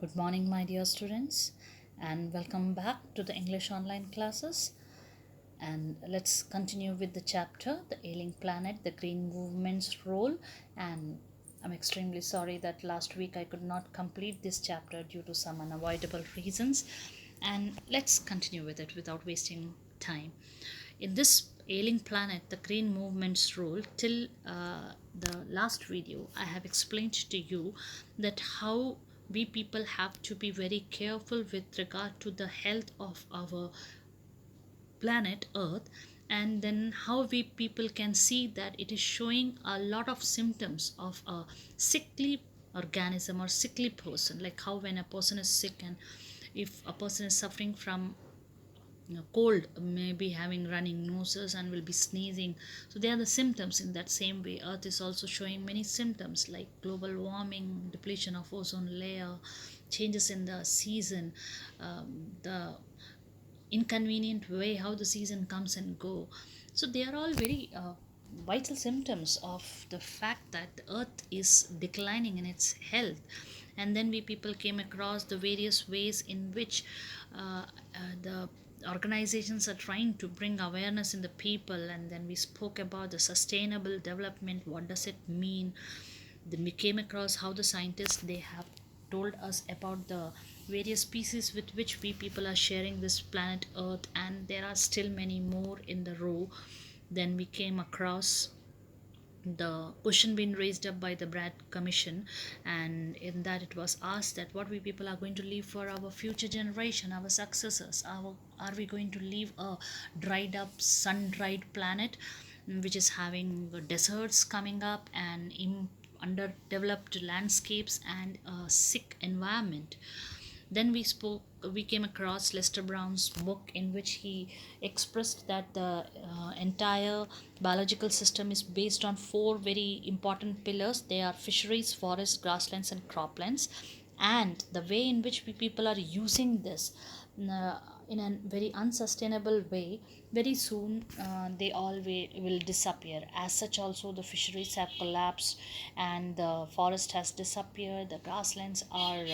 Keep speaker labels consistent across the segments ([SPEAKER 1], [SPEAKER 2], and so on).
[SPEAKER 1] Good morning, my dear students, and welcome back to the English online classes. And let's continue with the chapter The Ailing Planet, the Green Movement's Role. And I'm extremely sorry that last week I could not complete this chapter due to some unavoidable reasons. And let's continue with it without wasting time. In this ailing planet, the green movement's role, till the last video I have explained to you that how we people have to be very careful with regard to the health of our planet earth, and then how we people can see that it is showing a lot of symptoms of a sickly organism or sickly person, like how when a person is sick and if a person is suffering from cold, maybe having running noses and will be sneezing, so they are the symptoms. In that same way, earth is also showing many symptoms like global warming, depletion of ozone layer, changes in the season, the inconvenient way how the season comes and go. So they are all very vital symptoms of the fact that the earth is declining in its health. And then we people came across the various ways in which the organizations are trying to bring awareness in the people, and then we spoke about the sustainable development, what does it mean. Then we came across how the scientists, they have told us about the various species with which we people are sharing this planet earth, and there are still many more in the row. Then we came across the question being raised up by the Brad Commission, and in that it was asked that what we people are going to leave for our future generation, our successors. Are we going to leave a dried up, sun dried planet, which is having deserts coming up and underdeveloped landscapes and a sick environment? Then we came across Lester Brown's book, in which he expressed that the entire biological system is based on four very important pillars. They are fisheries, forests, grasslands, and croplands. And the way in which we people are using this uh, in a very unsustainable way, very soon they all will disappear. As such, also the fisheries have collapsed and the forest has disappeared. The grasslands are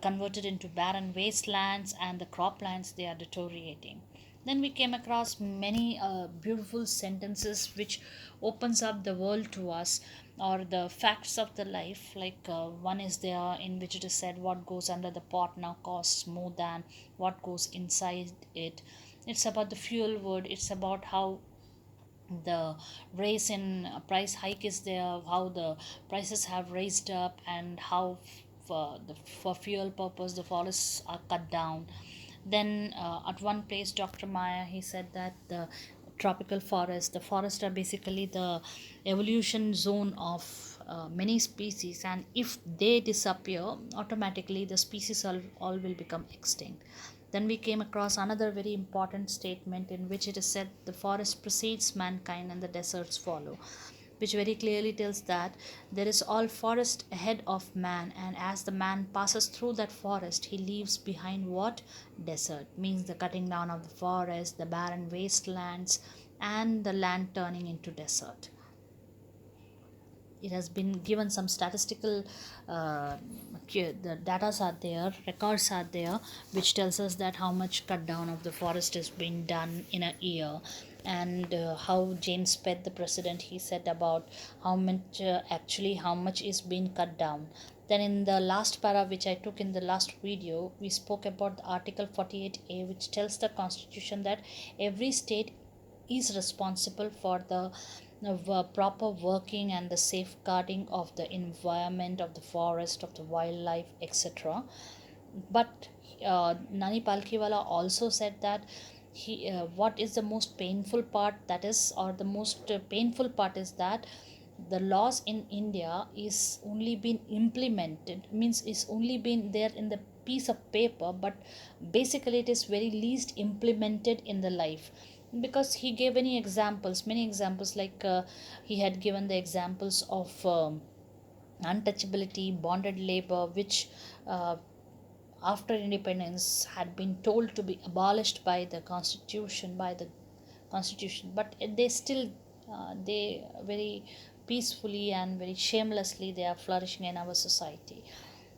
[SPEAKER 1] converted into barren wastelands, and the croplands, they are deteriorating. Then we came across many beautiful sentences which opens up the world to us, or the facts of the life. Like one is there in which it is said, what goes under the pot now costs more than what goes inside it. It's about the fuel wood. It's about how the raise in price hike is there, how the prices have raised up, and how for fuel purpose the forests are cut down. Then at one place, Dr. Maya, he said that the tropical forest, the forests are basically the evolution zone of many species, and if they disappear, automatically the species all will become extinct. Then we came across another very important statement in which it is said, the forest precedes mankind and the deserts follow, which very clearly tells that there is all forest ahead of man, and as the man passes through that forest, he leaves behind what? Desert. Means the cutting down of the forest, the barren wastelands, and the land turning into desert. It has been given some statistical the data are there, records are there, which tells us that how much cut down of the forest has been done in a year. And how James Pett, the president, he said about how much actually how much is being cut down. Then in the last para which I took in the last video, we spoke about the article 48A, which tells the constitution that every state is responsible for the proper working and the safeguarding of the environment, of the forest, of the wildlife, etc. But Nani Palkiwala also said that what is the most painful part, that is, or the most painful part is that the laws in India is only been implemented, means is only been there in the piece of paper, but basically it is very least implemented in the life. Because he gave many examples, like he had given the examples of untouchability, bonded labor, which uh, after independence had been told to be abolished by the constitution, but they still they very peacefully and very shamelessly they are flourishing in our society.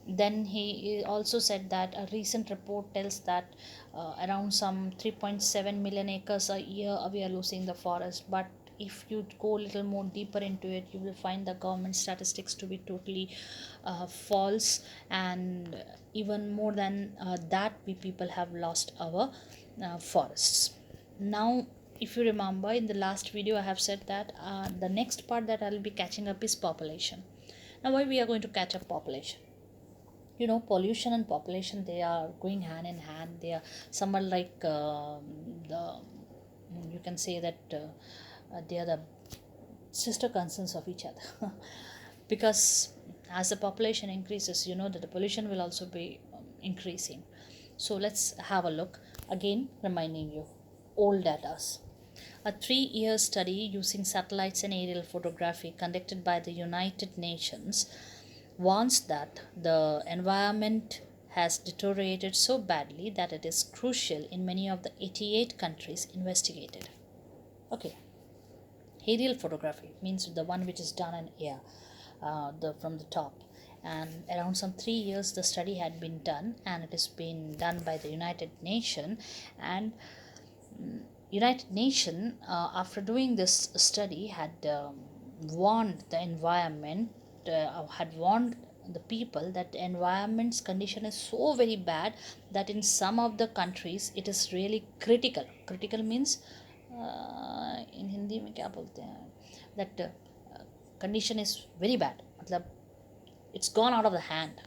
[SPEAKER 1] Then he also said that a recent report tells that around some 3.7 million acres a year we are losing the forest. But if you go a little more deeper into it, you will find the government statistics to be totally false, and even more than that, we people have lost our forests. Now, if you remember, in the last video I have said that the next part that I'll be catching up is population. Now, why we are going to catch up population? Pollution and population, they are going hand in hand. They are somewhat like the you can say that they are the sister concerns of each other. Because as the population increases, that the pollution will also be increasing. So let's have a look again, reminding you old data. A 3-year study using satellites and aerial photography conducted by the United Nations warns that the environment has deteriorated so badly that it is crucial in many of the 88 countries investigated. Okay, aerial photography means the one which is done in air, from the top. And around some 3 years the study had been done, and it has been done by the United Nations. And United Nations, after doing this study, had warned the environment, had warned the people that the environment's condition is so very bad that in some of the countries it is really critical. Critical means in Hindi में क्या बोलते हैं, that condition is very bad, मतलब it's gone out of the hand.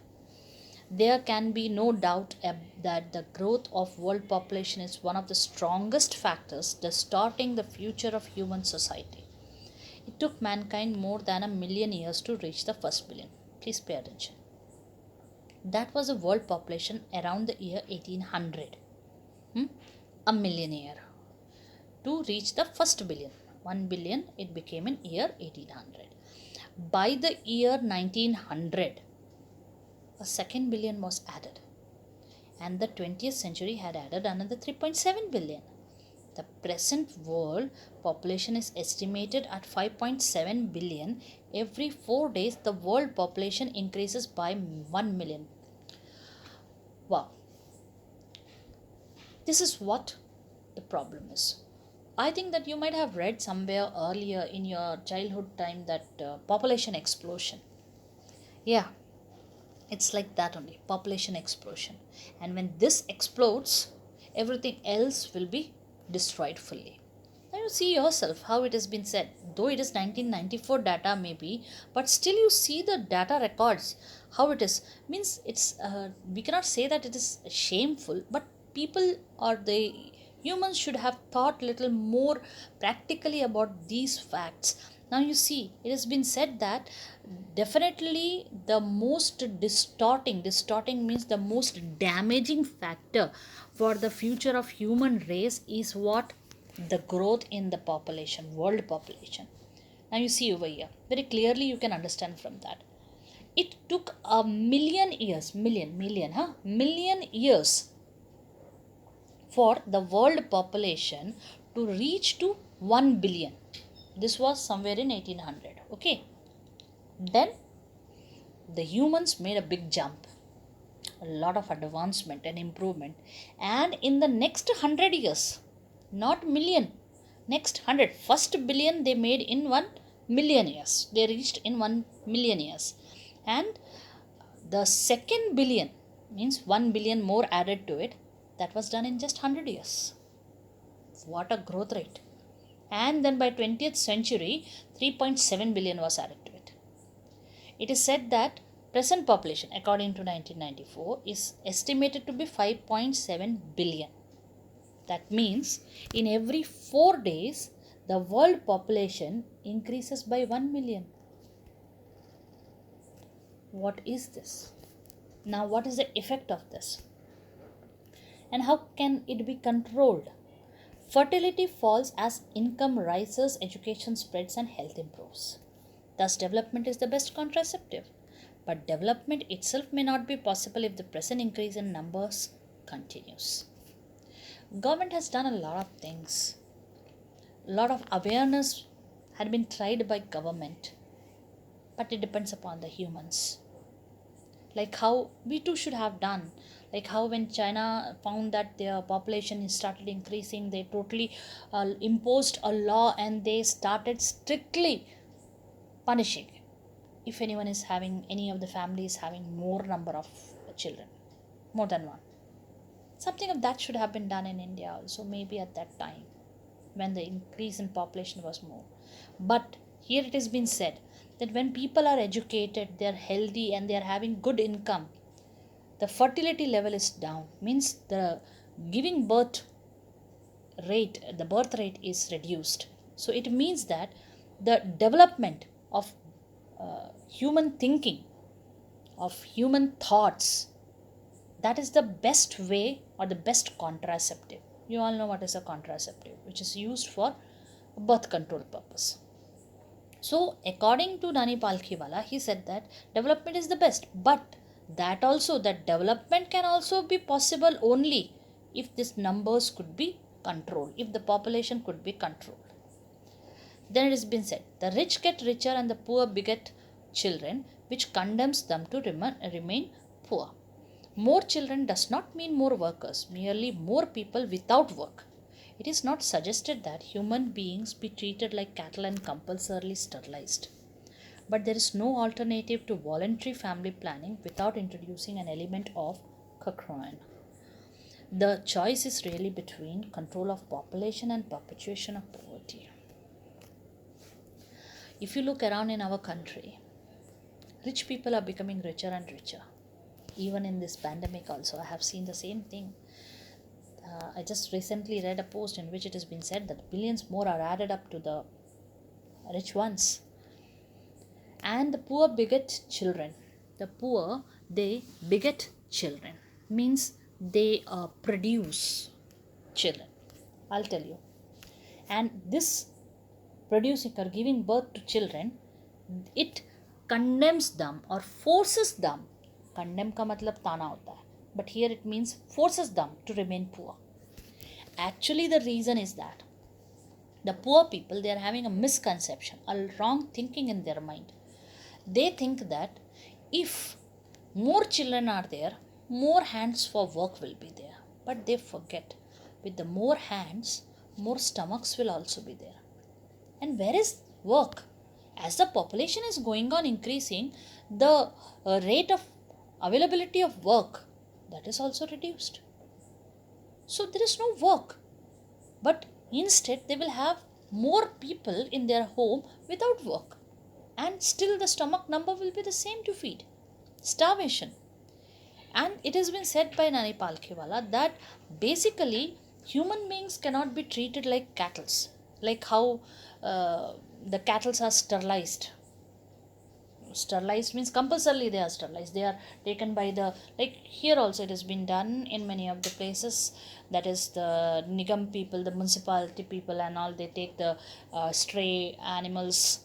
[SPEAKER 1] There can be no doubt that the growth of world population is one of the strongest factors distorting the future of human society. It took mankind more than 1,000,000 years to reach the first billion. Please pay attention. That was the world population around the year 1800. 1,000,000 year to reach the first billion. 1 billion, it became in year 1800. By the year 1900, a second billion was added, and the 20th century had added another 3.7 billion. The present world population is estimated at 5.7 billion. Every 4 days the world population increases by 1 million. Wow, this is what the problem is. I think that you might have read somewhere earlier in your childhood time that population explosion. Yeah, it's like that only, population explosion. And when this explodes, everything else will be destroyed fully. Now you see yourself how it has been said, though it is 1994 data maybe, but still you see the data records, how it is. Means it's, we cannot say that it is shameful, but people or the humans should have thought little more practically about these facts. Now you see, it has been said that definitely the most distorting means the most damaging factor for the future of human race is what? The growth in the population, world population. Now you see over here, very clearly you can understand from that. It took 1,000,000 years, million years for the world population to reach to 1 billion. This was somewhere in 1800. Okay, then the humans made a big jump, a lot of advancement and improvement, and in the next 100 years, not million, next 100, first billion they made in 1 million years, they reached in 1 million years, and the second billion means 1 billion more added to it, that was done in just 100 years. What a growth rate. And then by 20th century 3.7 billion was added to it. It is said that present population according to 1994 is estimated to be 5.7 billion. That means in every 4 days the world population increases by 1 million. What is this? Now what is the effect of this? And how can it be controlled? Fertility falls as income rises, education spreads, and health improves. Thus, development is the best contraceptive. But development itself may not be possible if the present increase in numbers continues. Government has done a lot of things. A lot of awareness had been tried by government, but it depends upon the humans. like how we too should have done. Like how when China found that their population is started increasing, they totally imposed a law and they started strictly punishing if anyone is having, any of the families having more number of children, more than one. Something of that should have been done in India also, maybe at that time when the increase in population was more. But here it has been said that when people are educated, they are healthy, and they are having good income, the fertility level is down. Means the giving birth rate, the birth rate is reduced. So it means that the development of human thinking, of human thoughts, that is the best way or the best contraceptive. You all know what is a contraceptive, which is used for birth control purpose. So according to Nani Palkhiwala, he said that development is the best, but that also, that development can also be possible only if these numbers could be controlled, if the population could be controlled. Then it has been said, the rich get richer and the poor beget children, which condemns them to remain poor. More children does not mean more workers, merely more people without work. It is not suggested that human beings be treated like cattle and compulsorily sterilized. But there is no alternative to voluntary family planning without introducing an element of cocoon. The choice is really between control of population and perpetuation of poverty. If you look around in our country, rich people are becoming richer and richer. Even in this pandemic also, I have seen the same thing. I just recently read a post in which it has been said that billions more are added up to the rich ones. And the poor beget children. The poor, they beget children. Means they produce children. I'll tell you. And this producing or giving birth to children, it condemns them or forces them. Condemn का मतलब ताना होता है, but here it means forces them to remain poor. Actually the reason is that the poor people, they are having a misconception, a wrong thinking in their mind. They think that if more children are there, more hands for work will be there. But they forget, with the more hands, more stomachs will also be there. And where is work? As the population is going on increasing, the rate of availability of work, that is also reduced. So there is no work. But instead they will have more people in their home without work. And still the stomach number will be the same to feed. Starvation. And it has been said by Nani Palkhiwala that basically human beings cannot be treated like cattle. Like how the cattle are sterilized. Sterilized means compulsorily they are sterilized. They are taken by the, like here also it has been done in many of the places. That is the Nigam people, the municipality people and all, they take the stray animals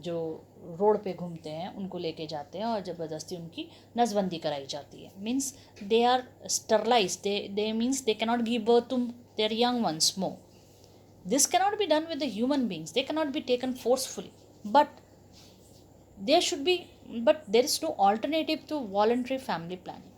[SPEAKER 1] जो road पे घूमते हैं उनको लेके जाते हैं और ज़बरदस्ती उनकी नसबंदी कराई जाती है. Means they are sterilised, they means they cannot give birth to their young once more. This cannot be done with the human beings. They cannot be taken forcefully. But there is no alternative to voluntary family planning.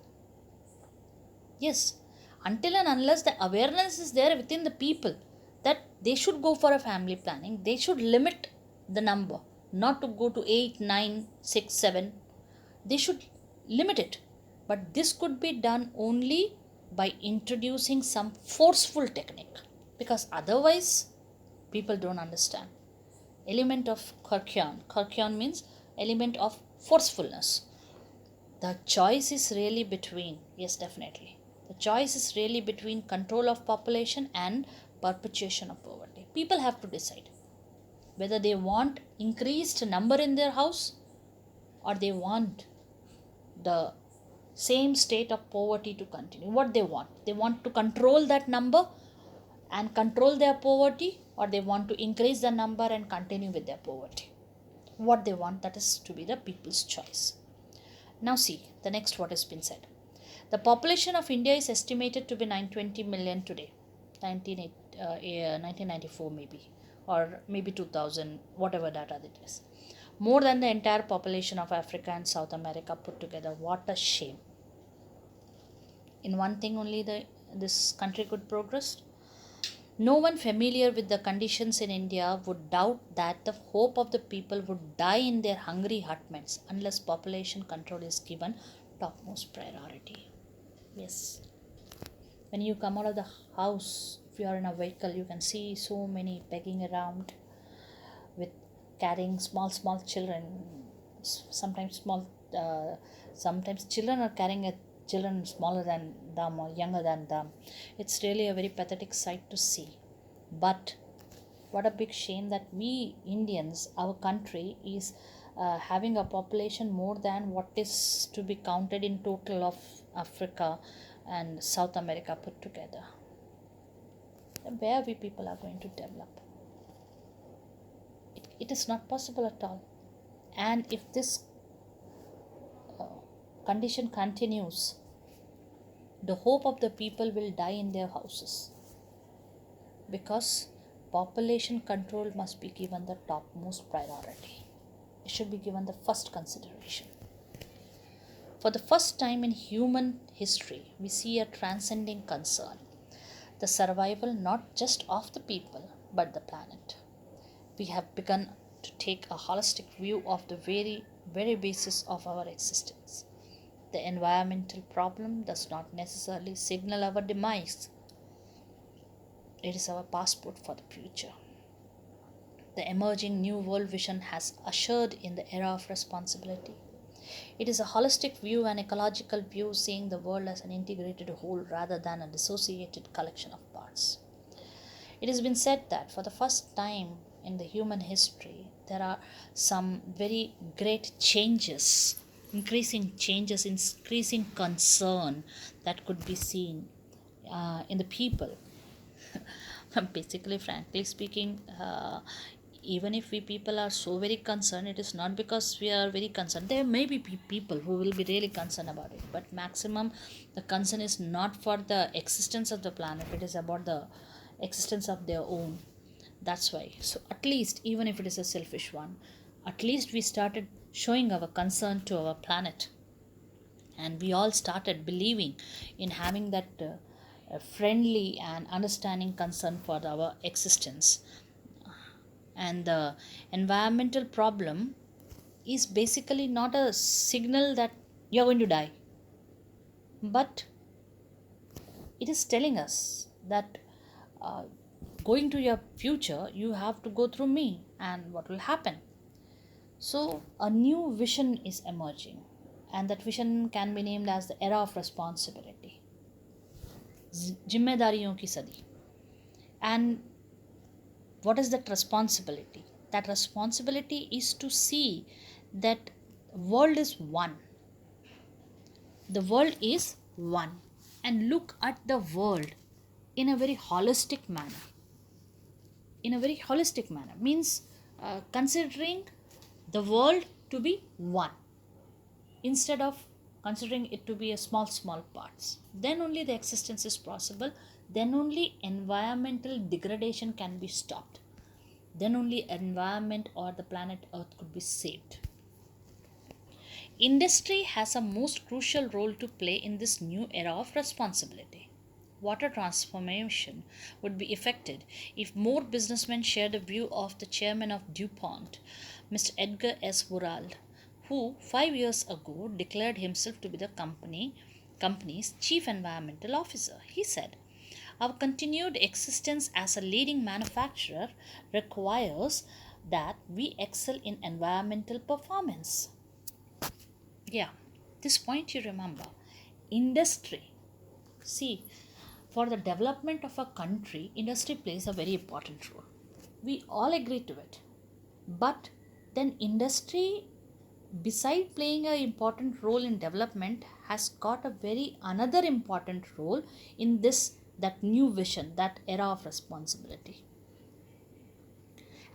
[SPEAKER 1] Yes, until and unless the awareness is there within the people that they should go for a family planning, they should limit the number, not to go to 8, 9, 6, 7. They should limit it. But this could be done only by introducing some forceful technique, because otherwise people don't understand. Element of Kharkyan means element of forcefulness. The choice is really between, yes, definitely, the choice is really between control of population and perpetuation of poverty. People have to decide whether they want increased number in their house or they want the same state of poverty to continue. What they want to control that number and control their poverty, or they want to increase the number and continue with their poverty. What they want, that is to be the people's choice. Now see the next what has been said. The population of India is estimated to be 920 million today, 1994 maybe, or maybe 2000, whatever data it is. more than the entire population of Africa and South America put together. What a shame. In one thing only this country could progress. No one familiar with the conditions in India would doubt that the hope of the people would die in their hungry hutments unless population control is given topmost priority. Yes. When you come out of the house, if you are in a vehicle, you can see so many begging around with carrying small children. Sometimes children are carrying children smaller than them or younger than them. It's really a very pathetic sight to see. But what a big shame that we Indians, our country, is having a population more than what is to be counted in total of Africa and South America put together. Where we people are going to develop? It is not possible at all. And if this condition continues, the hope of the people will die in their houses, because population control must be given the topmost priority. It should be given the first consideration. For the first time in human history, we see a transcending concern, the survival not just of the people but the planet. We have begun to take a holistic view of the very basis of our existence. The environmental problem does not necessarily signal our demise. It is our passport for the future. The emerging New World vision has ushered in the era of responsibility. It is a holistic view, an ecological view, seeing the world as an integrated whole rather than a dissociated collection of parts. It has been said that for the first time in the human history, there are some very great changes, increasing concern that could be seen in the people. Basically, frankly speaking, even if we people are so very concerned, it is not because we are very concerned. There may be people who will be really concerned about it, but maximum the concern is not for the existence of the planet, it is about the existence of their own. That's why. So at least, even if it is a selfish one, at least we started showing our concern to our planet, and we all started believing in having that friendly and understanding concern for our existence. And the environmental problem is basically not a signal that you're going to die, but it is telling us that going to your future, you have to go through me, and what will happen. So a new vision is emerging, and that vision can be named as the era of responsibility, जिम्मेदारियों की सदी. And what is that responsibility? That responsibility is to see that world is one. The world is one, and look at the world in a very holistic manner. In a very holistic manner means considering the world to be one instead of considering it to be a small parts. Then only the existence is possible. Then only environmental degradation can be stopped. Then only environment or the planet Earth could be saved. Industry has a most crucial role to play in this new era of responsibility. Water transformation would be effected if more businessmen share the view of the chairman of DuPont, Mr. Edgar S. Woodall, who 5 years ago declared himself to be the company's chief environmental officer. He said, "Our continued existence as a leading manufacturer requires that we excel in environmental performance." Yeah, this point you remember. Industry. See, for the development of a country, industry plays a very important role. We all agree to it. But then industry, beside playing an important role in development, has got a very another important role in that new vision, that era of responsibility.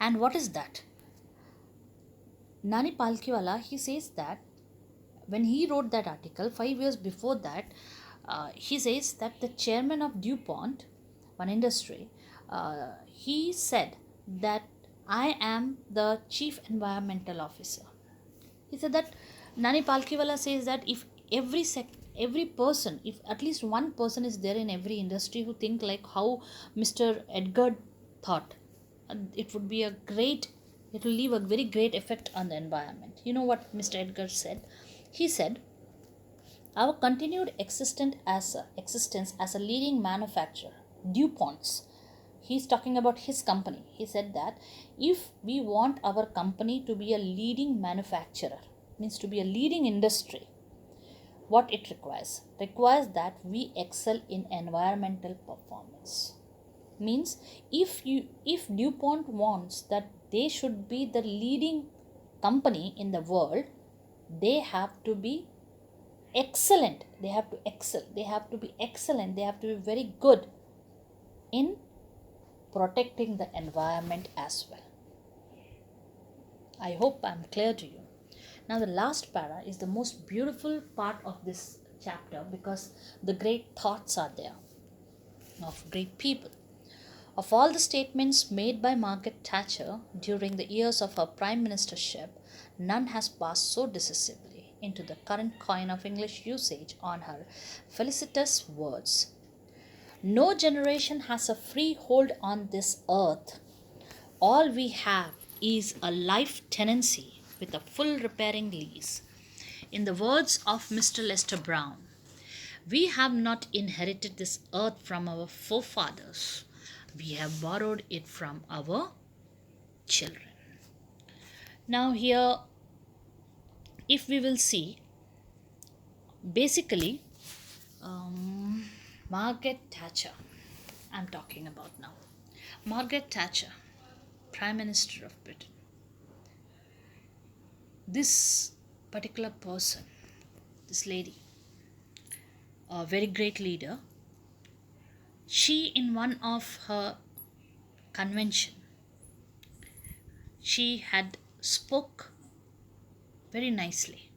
[SPEAKER 1] And what is that? Nani Palkiwala, he says that when he wrote that article 5 years before that, he says that the chairman of DuPont, one industry, he said that I am the chief environmental officer. He said that Nani Palkiwala says that if every person, if at least one person is there in every industry who think like how Mr. Edgar thought, it would be a great, it will leave a very great effect on the environment. You know what Mr. Edgar said? He said, our continued existence as a leading manufacturer, DuPont's, he's talking about his company. He said that if we want our company to be a leading manufacturer, means to be a leading industry, what it requires that we excel in environmental performance. Means if DuPont wants that they should be the leading company in the world, they have to be excellent, they have to excel, they have to be excellent, they have to be very good in protecting the environment as well. I hope I'm clear to you. Now the last para is the most beautiful part of this chapter because the great thoughts are there of great people. Of all the statements made by Margaret Thatcher during the years of her prime ministership, none has passed so decisively into the current coin of English usage on her felicitous words. No generation has a free hold on this earth. All we have is a life tenancy with a full repairing lease. In the words of Mr. Lester Brown, we have not inherited this earth from our forefathers. We have borrowed it from our children. Now here, if we will see, basically, Margaret Thatcher, I'm talking about now. Margaret Thatcher, Prime Minister of Britain. This particular person, this lady, a very great leader, she in one of her convention, she had spoke very nicely,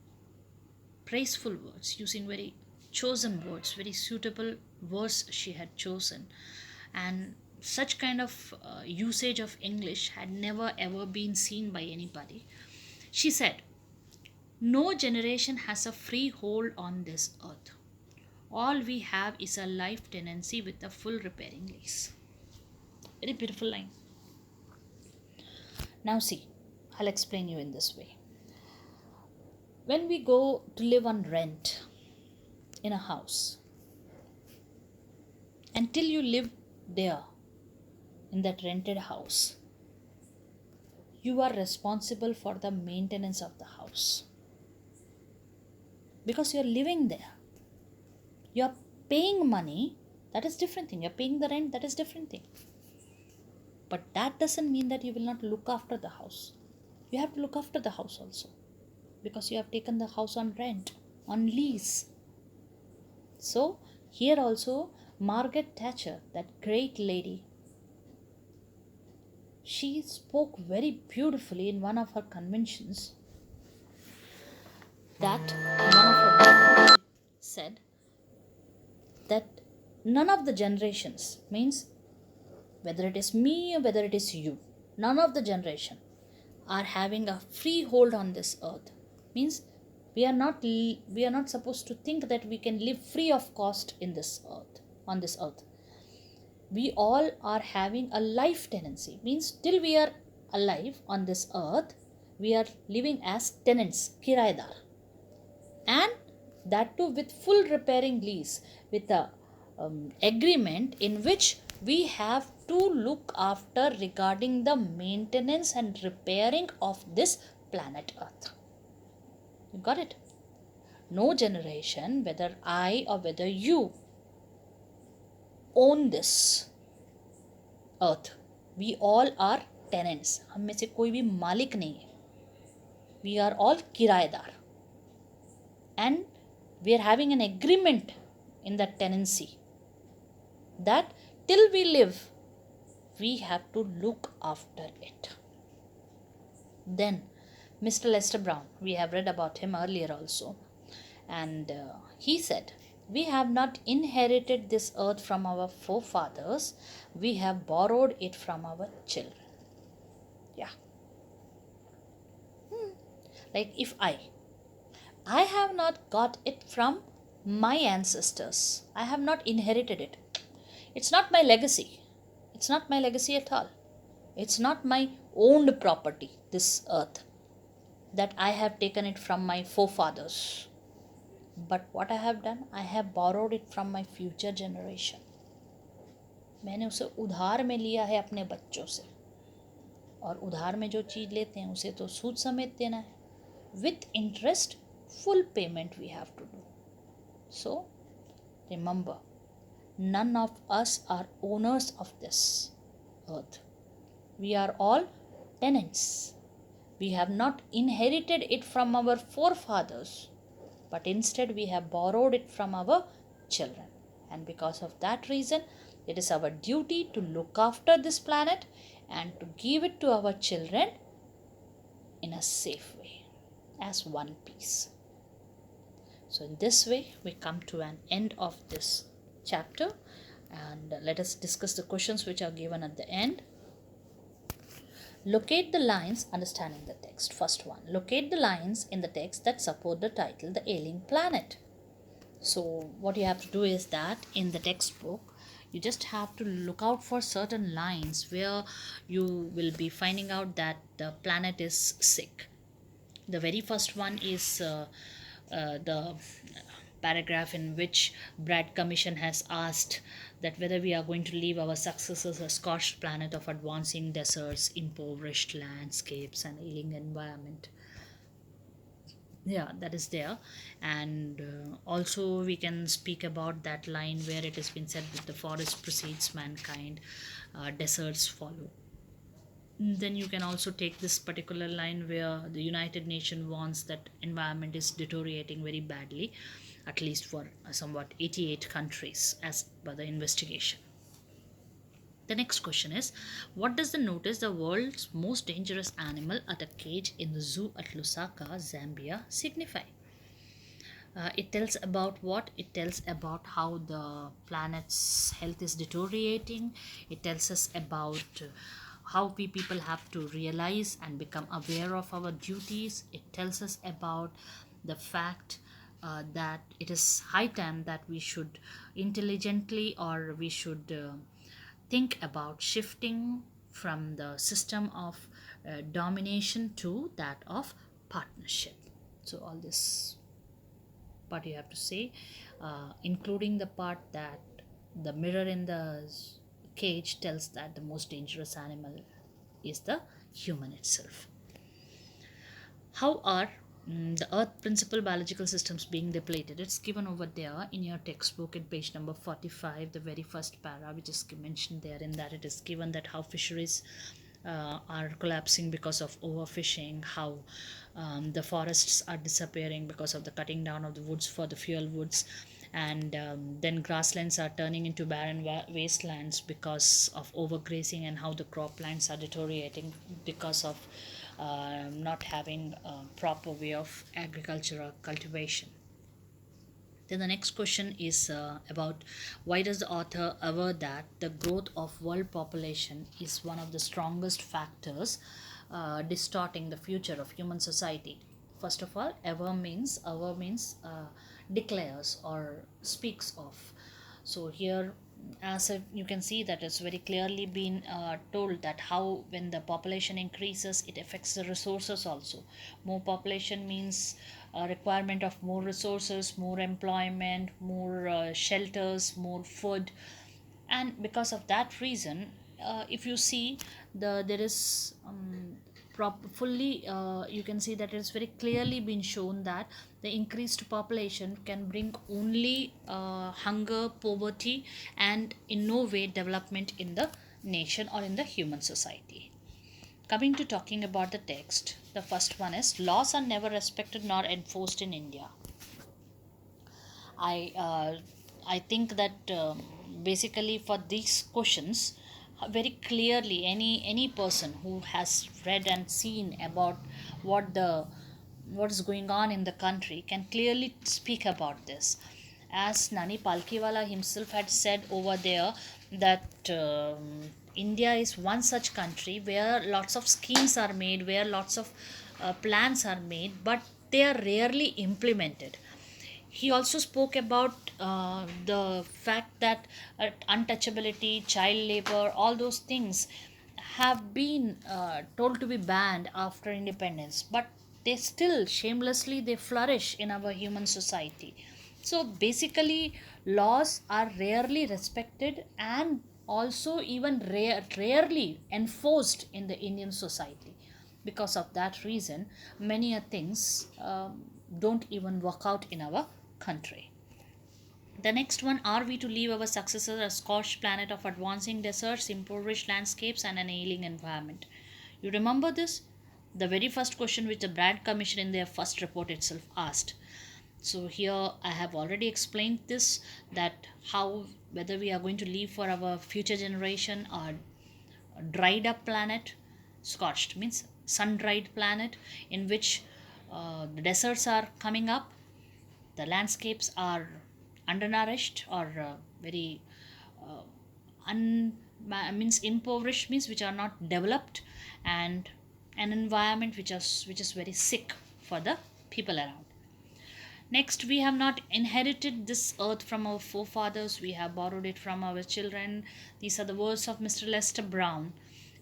[SPEAKER 1] praiseful words, using very chosen words, very suitable words she had chosen, and such kind of usage of English had never ever been seen by anybody. She said, no generation has a free hold on this earth. All we have is a life tenancy with a full repairing lease. Very beautiful line. Now see, I'll explain you in this way. When we go to live on rent in a house, until you live there in that rented house, you are responsible for the maintenance of the house because you're living there. You're paying money, that is different thing. You're paying the rent, that is different thing. But that doesn't mean that you will not look after the house. You have to look after the house also because you have taken the house on rent, on lease. So here also Margaret Thatcher, that great lady, she spoke very beautifully in one of her conventions that in one of her said that none of the generations, means whether it is me or whether it is you, none of the generation are having a free hold on this earth. Means we are not supposed to think that we can live free of cost in this earth, on this earth. We all are having a life tenancy. Means till we are alive on this earth, we are living as tenants, kiraidar, and that too with full repairing lease, with a agreement in which we have to look after regarding the maintenance and repairing of this planet earth. You got it? No generation, whether I or whether you, own this earth. We all are tenants. हम में से कोई भी मालिक नहीं है. We are all किराएदार. And we are having an agreement in that tenancy that till we live, we have to look after it. Then Mr. Lester Brown, we have read about him earlier also, and he said, we have not inherited this earth from our forefathers, we have borrowed it from our children. Yeah. Like if I have not got it from my ancestors. I have not inherited it. It's not my legacy. It's not my legacy at all. It's not my owned property, this earth, that I have taken it from my forefathers. But what I have done, I have borrowed it from my future generation. मैंने उसे उधार में लिया है अपने बच्चों से, और उधार में जो चीज़ लेते हैं उसे तो सूद समेत देना है. With interest, full payment we have to do. So, remember, none of us are owners of this earth. We are all tenants. We have not inherited it from our forefathers, but instead we have borrowed it from our children. And because of that reason, it is our duty to look after this planet and to give it to our children in a safe way, as one piece. So in this way, we come to an end of this chapter, and let us discuss the questions which are given at the end. Locate the lines understanding the text. First one, locate the lines in the text that support the title, The Ailing Planet. So what you have to do is that in the textbook, you just have to look out for certain lines where you will be finding out that the planet is sick. The very first one is the paragraph in which Brad Commission has asked that whether we are going to leave our successors a scorched planet of advancing deserts, impoverished landscapes, and ailing environment. Yeah, that is there. And also we can speak about that line where it has been said that the forest precedes mankind, deserts follow. Then you can also take this particular line where the United Nations warns that environment is deteriorating very badly, at least for somewhat 88 countries as per the investigation. The next question is, what does the notice the world's most dangerous animal at a cage in the zoo at Lusaka, Zambia signify? It tells about what? It tells about how the planet's health is deteriorating. It tells us about how we people have to realize and become aware of our duties. It tells us about the fact that it is high time that we should intelligently, or we should think about shifting from the system of domination to that of partnership. So all this part you have to say, including the part that the mirror in the cage tells that the most dangerous animal is the human itself. How are the earth principal biological systems being depleted? It's given over there in your textbook at page number 45, the very first para, which is mentioned there. In that it is given that how fisheries are collapsing because of overfishing, how the forests are disappearing because of the cutting down of the woods for the fuel woods, and then grasslands are turning into barren wastelands because of overgrazing, and how the croplands are deteriorating because of not having a proper way of agricultural cultivation. Then the next question is about why does the author aver that the growth of world population is one of the strongest factors distorting the future of human society. First of all, aver means declares or speaks of. So here, as if you can see that it's very clearly been told that how when the population increases, it affects the resources also. More population means requirement of more resources, more employment, more shelters, more food. And because of that reason, if you see there is fully you can see that it's very clearly been shown that the increased population can bring only hunger, poverty, and in no way development in the nation or in the human society. Coming to talking about the text, the first one is laws are never respected nor enforced in India. I think that basically for these questions, very clearly any person who has read and seen about what is going on in the country can clearly speak about this. as Nani Palkiwala himself had said over there, that India is one such country where lots of schemes are made, where lots of plans are made, but they are rarely implemented. He also spoke about the fact that untouchability, child labor, all those things have been told to be banned after independence, but they still shamelessly they flourish in our human society. So basically, laws are rarely respected and also even rarely enforced in the Indian society. Because of that reason, many a things don't even work out in our country. The next one, are we to leave our successors a scorched planet of advancing deserts, impoverished landscapes, and an ailing environment? You remember this? The very first question which the Brad Commission in their first report itself asked. So here I have already explained this, that how whether we are going to leave for our future generation a dried up planet, scorched means sun dried planet, in which the deserts are coming up, the landscapes are undernourished or very un means impoverished, means which are not developed, and an environment which is very sick for the people around. Next, we have not inherited this earth from our forefathers, we have borrowed it from our children. These are the words of Mr. Lester Brown.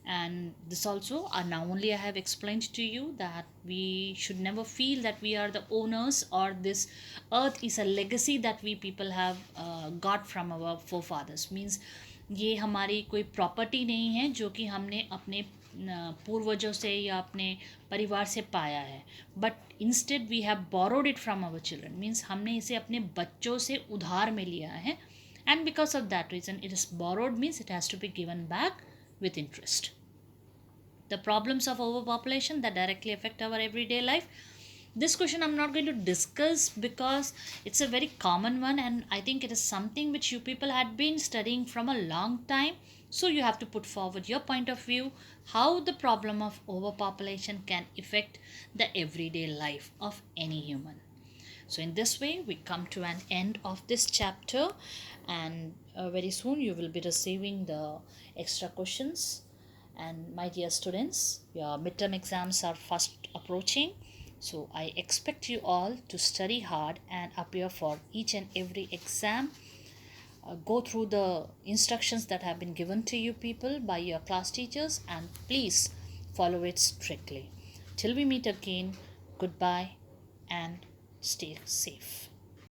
[SPEAKER 1] And this also, now only I have explained to you that we should never feel that we are the owners, or this earth is a legacy that we people have got from our forefathers. Means ये हमारी कोई property नहीं है जो कि हमने अपने पूर्वजों से या अपने परिवार से पाया है, but instead we have borrowed it from our children, means हमने इसे अपने बच्चों से उधार में लिया है, and because of that reason it is borrowed, means it has to be given back with interest. The problems of overpopulation that directly affect our everyday life, this question I'm not going to discuss because it's a very common one, and I think it is something which you people had been studying from a long time. So you have to put forward your point of view, how the problem of overpopulation can affect the everyday life of any human. So in this way we come to an end of this chapter, and very soon you will be receiving the extra questions. And my dear students, your midterm exams are fast approaching, so I expect you all to study hard and appear for each and every exam. Go through the instructions that have been given to you people by your class teachers, and please follow it strictly. Till we meet again, goodbye and stay safe.